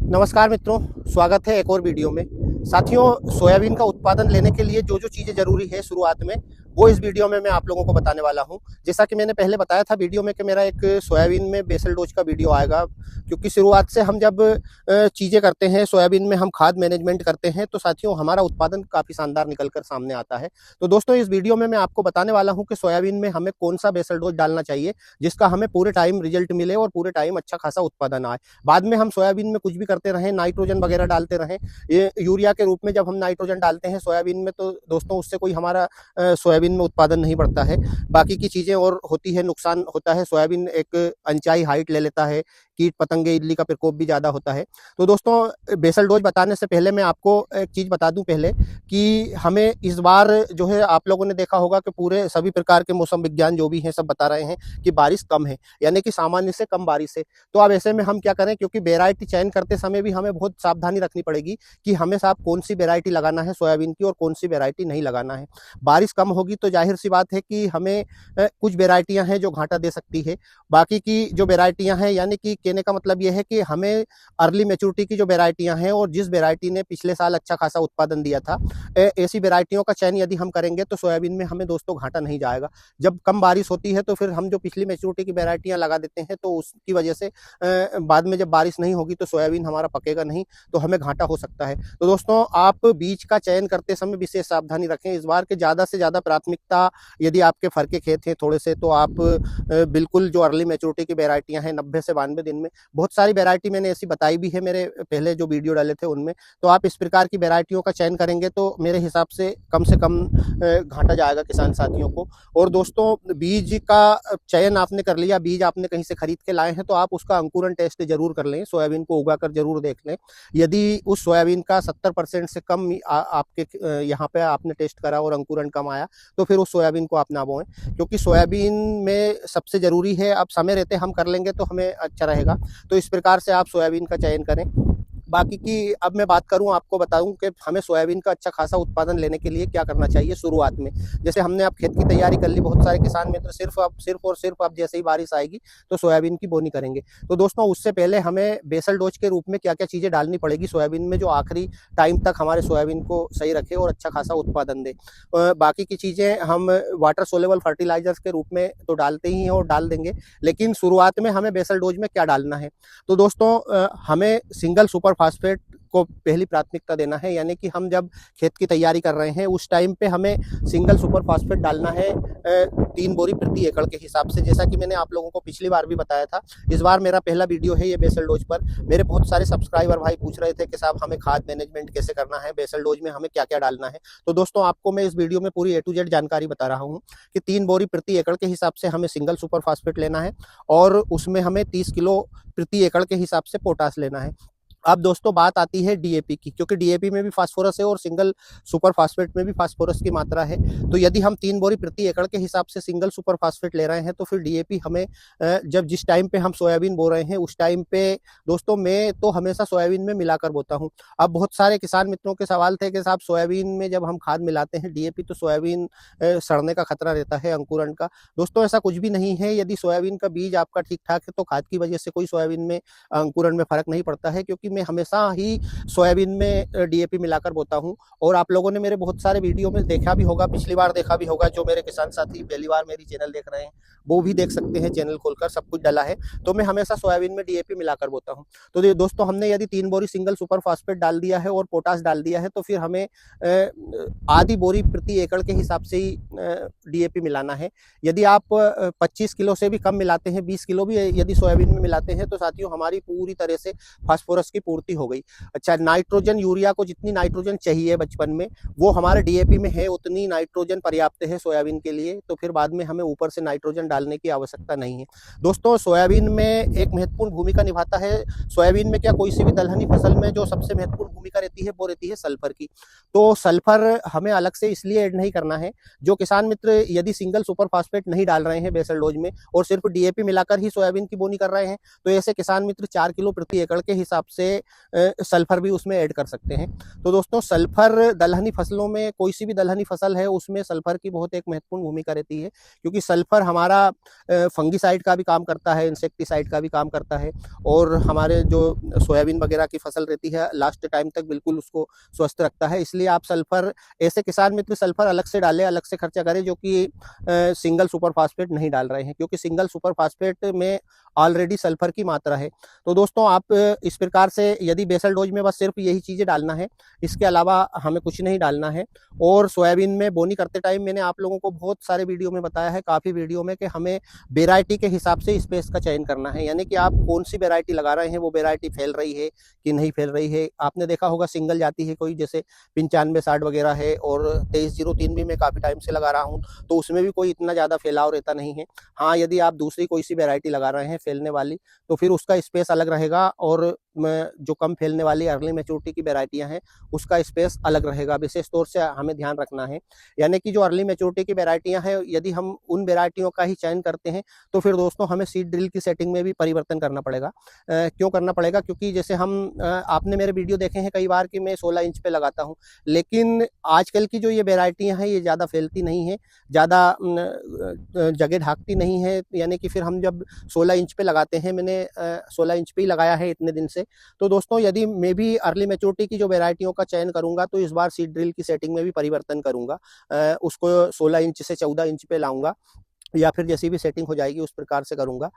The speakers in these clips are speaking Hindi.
नमस्कार मित्रों, स्वागत है एक और वीडियो में। साथियों, सोयाबीन का उत्पादन लेने के लिए जो जो चीज़ें ज़रूरी है शुरुआत में, वो इस वीडियो में मैं आप लोगों को बताने वाला हूं। जैसा कि मैंने पहले बताया था वीडियो में कि मेरा एक सोयाबीन में बेसल डोज का वीडियो आएगा, क्योंकि शुरुआत से हम जब चीज़ें करते हैं, सोयाबीन में हम खाद मैनेजमेंट करते हैं, तो साथियों हमारा उत्पादन काफ़ी शानदार निकल कर सामने आता है। तो दोस्तों, इस वीडियो में मैं आपको बताने वाला हूँ कि सोयाबीन में हमें कौन सा बेसल डोज डालना चाहिए, जिसका हमें पूरे टाइम रिजल्ट मिले और पूरे टाइम अच्छा खासा उत्पादन आए। बाद में हम सोयाबीन में कुछ भी करते रहें, नाइट्रोजन वगैरह डालते रहें, ये यूरिया के रूप में जब हम नाइट्रोजन डालते हैं सोयाबीन में, तो दोस्तों उससे कोई हमारा सोयाबीन में उत्पादन नहीं बढ़ता है। बाकी की चीज़ें और होती है, नुकसान होता है। सोयाबीन एक अनचाही हाइट ले लेता है, कीट पतंगे इल्ली का प्रकोप भी ज़्यादा होता है। तो दोस्तों, बेसल डोज बताने से पहले मैं आपको एक चीज़ बता दूं पहले कि हमें इस बार जो है, आप लोगों ने देखा होगा कि पूरे सभी प्रकार के मौसम विज्ञान जो भी हैं सब बता रहे हैं कि बारिश कम है, यानी कि सामान्य से कम बारिश है। तो अब ऐसे में हम क्या करें, क्योंकि वेराइटी चयन करते समय भी हमें बहुत सावधानी रखनी पड़ेगी कि हमें साहब कौन सी वेराइटी लगाना है सोयाबीन की और कौन सी वेराइटी नहीं लगाना है। बारिश कम होगी तो जाहिर सी बात है कि हमें कुछ वेराइटियां हैं जो घाटा दे सकती है। बाकी की जो वेराइटियां हैं, यानी कि कहने का मतलब यह है कि हमें अर्ली मैच्योरिटी की जो वेराइटियां हैं और जिस वेराइटी ने पिछले साल अच्छा खासा उत्पादन दिया था, ऐसी वेराइटियों का चयन यदि हम करेंगे तो सोयाबीन में हमें दोस्तों घाटा नहीं जाएगा। जब कम बारिश होती है तो फिर हम जो पिछली मैच्योरिटी की वेराइटियां लगा देते हैं, तो उसकी वजह से बाद में जब बारिश नहीं होगी तो सोयाबीन हमारा पकेगा नहीं, तो हमें घाटा हो सकता है। तो दोस्तों, आप बीज का चयन करते समय विशेष सावधानी रखें। इस बार के ज़्यादा से ज़्यादा प्राथमिकता, यदि आपके फर के खेत हैं थोड़े से, तो आप बिल्कुल जो अर्ली मैच्योरिटी की वेराइटियां हैं 90 से 92 दिन में, बहुत सारी वेराइटी मैंने ऐसी बताई भी है मेरे पहले जो वीडियो डाले थे उनमें। तो आप इस प्रकार की वेराइटियों का चयन करेंगे तो मेरे हिसाब से कम घाटा जाएगा किसान साथियों को। और दोस्तों, बीज का चयन आपने कर लिया, बीज आपने कहीं से खरीद के लाए हैं, तो आप उसका अंकुरण टेस्ट जरूर कर लें, सोयाबीन को उगा कर जरूर देख लें। यदि उस सोयाबीन का 70% से कम आपके यहाँ पे आपने टेस्ट करा और अंकुरण कम आया, तो फिर उस सोयाबीन को आप ना बोएं, क्योंकि सोयाबीन में सबसे ज़रूरी है, अब समय रहते हम कर लेंगे तो हमें अच्छा रहेगा। तो इस प्रकार से आप सोयाबीन का चयन करें। बाकी की अब मैं बात करूं, आपको बताऊं कि हमें सोयाबीन का अच्छा खासा उत्पादन लेने के लिए क्या करना चाहिए शुरुआत में। जैसे हमने अब खेत की तैयारी कर ली, बहुत सारे किसान मित्र सिर्फ अब जैसे ही बारिश आएगी तो सोयाबीन की बोनी करेंगे। तो दोस्तों, उससे पहले हमें बेसल डोज के रूप में क्या क्या चीज़ें डालनी पड़ेगी सोयाबीन में, जो आखिरी टाइम तक हमारे सोयाबीन को सही रखे और अच्छा खासा उत्पादन दे। बाकी की चीज़ें हम वाटर सोलेबल फर्टिलाइजर्स के रूप में तो डालते ही हैं और डाल देंगे, लेकिन शुरुआत में हमें बेसल डोज में क्या डालना है। तो दोस्तों, हमें सिंगल सुपर फास्फेट को पहली प्राथमिकता देना है, यानी कि हम जब खेत की तैयारी कर रहे हैं उस टाइम पे हमें सिंगल सुपर फास्फेट डालना है 3 बोरी प्रति एकड़ के हिसाब से, जैसा कि मैंने आप लोगों को पिछली बार भी बताया था। इस बार मेरा पहला वीडियो है ये बेसल डोज पर। मेरे बहुत सारे सब्सक्राइबर भाई पूछ रहे थे कि साहब हमें खाद मैनेजमेंट कैसे करना है, बेसल डोज में हमें क्या क्या डालना है। तो दोस्तों, आपको मैं इस वीडियो में पूरी A to Z जानकारी बता रहा हूँ कि 3 बोरी प्रति एकड़ के हिसाब से हमें सिंगल सुपर फास्फेट लेना है और उसमें हमें 30 किलो प्रति एकड़ के हिसाब से पोटास लेना है। अब दोस्तों, बात आती है डीएपी की, क्योंकि डीएपी में भी फास्फोरस है और सिंगल सुपर फास्फेट में भी फास्फोरस की मात्रा है। तो यदि हम 3 बोरी प्रति एकड़ के हिसाब से सिंगल सुपर फास्फेट ले रहे हैं, तो फिर डीएपी हमें जब जिस टाइम पे हम सोयाबीन बो रहे हैं उस टाइम पे, दोस्तों मैं तो हमेशा सोयाबीन में मिलाकर बोता हूँ। अब बहुत सारे किसान मित्रों के सवाल थे कि साहब सोयाबीन में जब हम खाद मिलाते हैं डीएपी, तो सोयाबीन सड़ने का खतरा रहता है, अंकुरण का। दोस्तों, ऐसा कुछ भी नहीं है। यदि सोयाबीन का बीज आपका ठीक ठाक है तो खाद की वजह से कोई सोयाबीन में अंकुरण में फर्क नहीं पड़ता है, क्योंकि मैं हमेशा ही सोयाबीन में डीएपी मिलाकर बोता हूं। और आप लोगों ने मेरे बहुत सारे वीडियो में देखा भी होगा, पिछली बार देखा भी होगा। जो मेरे किसान साथी पहली बार मेरी चैनल देख रहे हैं वो भी देख सकते हैं, चैनल खोलकर सब कुछ डला है। तो मैं हमेशा सोयाबीन में डीएपी मिलाकर बोता हूं। तो दोस्तों, हमने यदि 3 बोरी सिंगल सुपर फास्फेट डाल दिया है और पोटास डाल दिया है, तो फिर हमें आधी बोरी प्रति एकड़ के हिसाब से ही डीएपी मिलाना है। यदि आप 25 किलो से भी कम मिलाते हैं, 20 किलो भी यदि सोयाबीन में मिलाते हैं, तो साथियों हमारी पूरी तरह से फास्फोरस की पूर्ति हो गई। अच्छा, नाइट्रोजन, यूरिया को जितनी नाइट्रोजन चाहिए बचपन में, वो हमारे डीएपी में है, उतनी नाइट्रोजन पर्याप्त है सोयाबीन के लिए। तो फिर बाद में हमें ऊपर से नाइट्रोजन डालने की आवश्यकता नहीं है। दोस्तों, सोयाबीन में एक महत्वपूर्ण भूमिका निभाता है। सोयाबीन में क्या, कोई सी भी दलहनी फसल में जो सबसे महत्वपूर्ण भूमिका रहती है वो रहती है सल्फर की। तो सल्फर हमें अलग से इसलिए ऐड नहीं करना है। जो किसान मित्र यदि सिंगल सुपर फास्फेट नहीं डाल रहे हैं बेसल डोज में और सिर्फ डीएपी मिलाकर ही सोयाबीन की बोनी कर रहे हैं, तो ऐसे किसान मित्र 4 किलो प्रति एकड़ के हिसाब से सल्फर भी उसमें ऐड कर सकते हैं। तो दोस्तों सल्फर दलहनी फसलों में, कोई सी भी दलहनी फसल है उसमें सल्फर की बहुत एक महत्वपूर्ण भूमिका रहती है, क्योंकि सल्फर हमारा फंगीसाइड का भी काम करता है, इंसेक्टिसाइड का भी काम करता है, और हमारे जो सोयाबीन वगैरह की फसल रहती है लास्ट टाइम तक बिल्कुल उसको स्वस्थ रखता है। इसलिए आप सल्फर, ऐसे किसान मित्र सल्फर अलग से डालें, अलग से खर्चा करें, जो कि सिंगल सुपर फास्फेट नहीं डाल रहे हैं, क्योंकि सिंगल सुपर फास्फेट में ऑलरेडी सल्फर की मात्रा है। तो दोस्तों आप इस प्रकार से, यदि बेसल डोज में बस सिर्फ यही चीज़ें डालना है, इसके अलावा हमें कुछ नहीं डालना है। और सोयाबीन में बोनी करते टाइम मैंने आप लोगों को बहुत सारे वीडियो में बताया है, काफ़ी वीडियो में, कि हमें वेराइटी के हिसाब से स्पेस का चयन करना है, यानी कि आप कौन सी वेराइटी लगा रहे हैं, वो वेराइटी फैल रही है कि नहीं फैल रही है। आपने देखा होगा सिंगल जाती है कोई, जैसे 95-60 वगैरह है, और 2303 भी मैं काफ़ी टाइम से लगा रहा हूँ, तो उसमें भी कोई इतना ज़्यादा फैलाव रहता नहीं है। हाँ, यदि आप दूसरी कोई सी वेराइटी लगा रहे हैं फैलने वाली, तो फिर उसका स्पेस अलग रहेगा, और जो कम फैलने वाली अर्ली मैच्योरिटी की वेराइटियां हैं उसका स्पेस अलग रहेगा। विशेष तौर से हमें ध्यान रखना है, यानी कि जो अर्ली मैच्योरिटी की वेराइटियां हैं, यदि हम उन वेराइटियों का ही चयन करते हैं, तो फिर दोस्तों हमें सीड ड्रिल की सेटिंग में भी परिवर्तन करना पड़ेगा। क्यों करना पड़ेगा? क्योंकि जैसे आपने मेरे वीडियो देखे हैं कई बार कि मैं 16 इंच पे लगाता हूँ, लेकिन आजकल की जो ये वेराइटियां हैं ये ज़्यादा फैलती नहीं है, ज़्यादा जगह ढाकती नहीं है, यानी कि फिर हम जब 16 इंच पे लगाते हैं, मैंने 16 इंच पे ही लगाया है इतने दिन से, तो दोस्तों यदि मैं भी अर्ली मैच्योरिटी की जो वेराइटियों का चयन करूंगा, तो इस बार सीड ड्रिल की सेटिंग में भी परिवर्तन करूंगा, उसको 16 इंच से 14 इंच पे लाऊंगा, या फिर जैसी भी सेटिंग हो जाएगी उस प्रकार से करूंगा।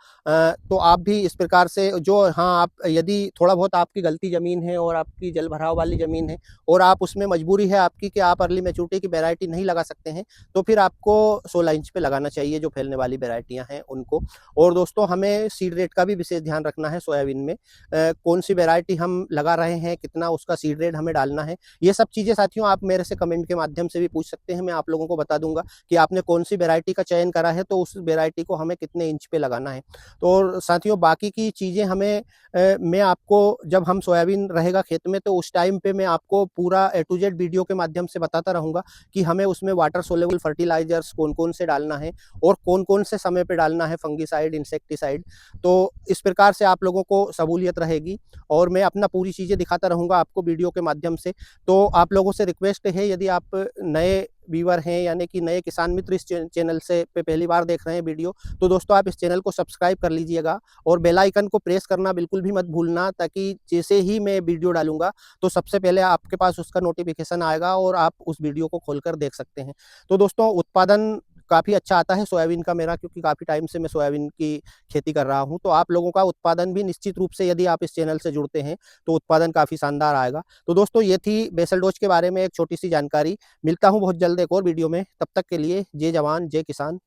तो आप भी इस प्रकार से, जो, हाँ, आप यदि थोड़ा बहुत आपकी गलती ज़मीन है और आपकी जल भराव वाली ज़मीन है, और आप उसमें मजबूरी है आपकी कि आप अर्ली मैच्योरिटी की वैरायटी नहीं लगा सकते हैं, तो फिर आपको 16 इंच पे लगाना चाहिए जो फैलने वाली वैरायटियां हैं उनको। और दोस्तों हमें सीड रेट का भी विशेष ध्यान रखना है सोयाबीन में, कौन सी वैरायटी हम लगा रहे हैं, कितना उसका सीड रेट हमें डालना है, ये सब चीज़ें साथियों आप मेरे से कमेंट के माध्यम से भी पूछ सकते हैं। मैं आप लोगों को बता दूंगा कि आपने कौन सी वैरायटी का चयन करा है, तो उस वैरायटी को हमें कितने इंच पे लगाना है। तो साथियों बाकी की चीज़ें हमें मैं आपको, जब हम सोयाबीन रहेगा खेत में, तो उस टाइम पे मैं आपको पूरा A to Z वीडियो के माध्यम से बताता रहूँगा कि हमें उसमें वाटर सोल्यूबल फर्टिलाइजर्स कौन कौन से डालना है, और कौन कौन से समय पे डालना है, फंगीसाइड, इंसेक्टिसाइड। तो इस प्रकार से आप लोगों को सहूलियत रहेगी, और मैं अपना पूरी चीज़ें दिखाता रहूँगा आपको वीडियो के माध्यम से। तो आप लोगों से रिक्वेस्ट है, यदि आप नए व्यूअर हैं, यानी कि नए किसान मित्र इस चैनल से पे पहली बार देख रहे हैं वीडियो, तो दोस्तों आप इस चैनल को सब्सक्राइब कर लीजिएगा, और बेल आइकन को प्रेस करना बिल्कुल भी मत भूलना, ताकि जैसे ही मैं वीडियो डालूंगा तो सबसे पहले आपके पास उसका नोटिफिकेशन आएगा और आप उस वीडियो को खोलकर देख सकते हैं। तो दोस्तों उत्पादन काफ़ी अच्छा आता है सोयाबीन का मेरा, क्योंकि काफ़ी टाइम से मैं सोयाबीन की खेती कर रहा हूं, तो आप लोगों का उत्पादन भी निश्चित रूप से, यदि आप इस चैनल से जुड़ते हैं, तो उत्पादन काफ़ी शानदार आएगा। तो दोस्तों ये थी बेसल डोज के बारे में एक छोटी सी जानकारी। मिलता हूं बहुत जल्द एक और वीडियो में, तब तक के लिए जय जवान जय किसान।